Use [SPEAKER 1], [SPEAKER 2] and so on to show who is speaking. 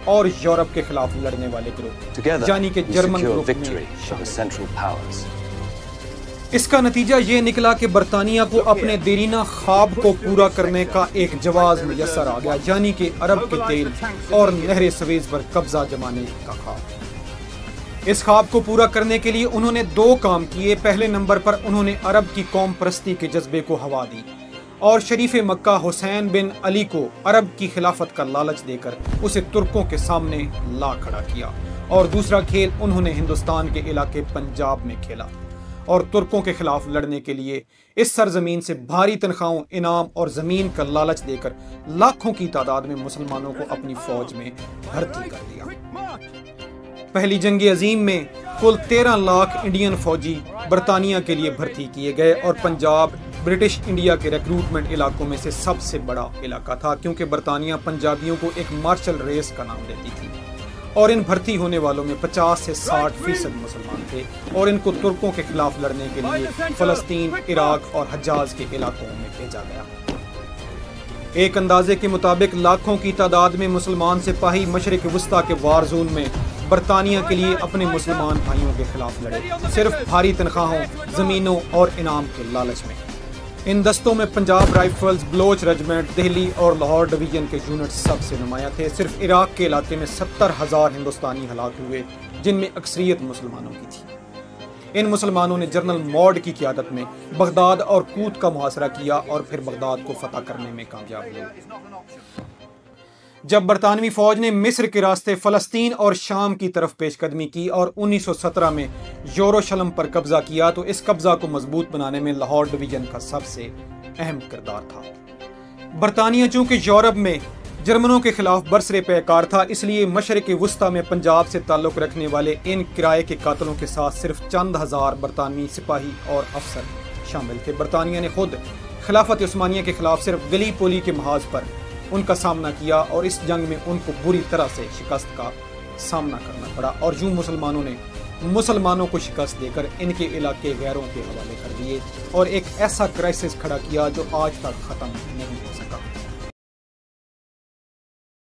[SPEAKER 1] اور یورپ کے خلاف لڑنے والے گروہ یعنی کہ جرمن گروپ میں۔ اس کا نتیجہ یہ نکلا کہ برطانیہ کو اپنے دیرینہ خواب کو پورا کرنے کا ایک جواز میسر آ گیا، یعنی کہ عرب کے تیل اور نہر سویز پر قبضہ جمانے کا خواب۔ اس خواب کو پورا کرنے کے لیے انہوں نے دو کام کیے۔ پہلے نمبر پر انہوں نے عرب کی قوم پرستی کے جذبے کو ہوا دی اور شریف مکہ حسین بن علی کو عرب کی خلافت کا لالچ دے کر اسے ترکوں کے سامنے لا کھڑا کیا، اور دوسرا کھیل انہوں نے ہندوستان کے علاقے پنجاب میں کھیلا اور ترکوں کے خلاف لڑنے کے لیے اس سرزمین سے بھاری تنخواہوں، انعام اور زمین کا لالچ دے کر لاکھوں کی تعداد میں مسلمانوں کو اپنی فوج میں بھرتی کر دیا۔ پہلی جنگ عظیم میں کل 13 لاکھ انڈین فوجی برطانیہ کے لیے بھرتی کیے گئے، اور پنجاب برٹش انڈیا کے ریکروٹمنٹ علاقوں میں سے سب سے بڑا علاقہ تھا، کیونکہ برطانیہ پنجابیوں کو ایک مارشل ریس کا نام دیتی تھی، اور ان بھرتی ہونے والوں میں 50 سے 60% مسلمان تھے، اور ان کو ترکوں کے خلاف لڑنے کے لیے فلسطین، عراق اور حجاز کے علاقوں میں بھیجا گیا۔ ایک اندازے کے مطابق لاکھوں کی تعداد میں مسلمان سپاہی مشرق وسطیٰ کے وار زون میں برطانیہ کے لیے اپنے مسلمان بھائیوں کے خلاف لڑے، صرف بھاری تنخواہوں، زمینوں اور انعام کے لالچ میں۔ ان دستوں میں پنجاب رائفلز، بلوچ ریجمنٹ، دہلی اور لاہور ڈویژن کے یونٹ سب سے نمایاں تھے۔ صرف عراق کے علاقے میں 70,000 ہندوستانی ہلاک ہوئے، جن میں اکثریت مسلمانوں کی تھی۔ ان مسلمانوں نے جنرل موڈ کی قیادت میں بغداد اور کوت کا محاصرہ کیا اور پھر بغداد کو فتح کرنے میں کامیاب ہوئے۔ جب برطانوی فوج نے مصر کے راستے فلسطین اور شام کی طرف پیش قدمی کی اور 1917 میں یروشلم پر قبضہ کیا، تو اس قبضہ کو مضبوط بنانے میں لاہور ڈویژن کا سب سے اہم کردار تھا۔ برطانیہ چونکہ یورپ میں جرمنوں کے خلاف برسر پیکار تھا، اس لیے مشرق وسطیٰ میں پنجاب سے تعلق رکھنے والے ان کرائے کے قاتلوں کے ساتھ صرف چند ہزار برطانوی سپاہی اور افسر شامل تھے۔ برطانیہ نے خود خلافت عثمانیہ کے خلاف صرف گلی پولی کے محاذ پر ان کا سامنا کیا، اور اس جنگ میں ان کو بری طرح سے شکست کا سامنا کرنا پڑا، اور یوں مسلمانوں نے مسلمانوں کو شکست دے کر ان کے علاقے غیروں کے حوالے کر دیے اور ایک ایسا کرائسس کھڑا کیا جو آج تک ختم نہیں ہو سکا۔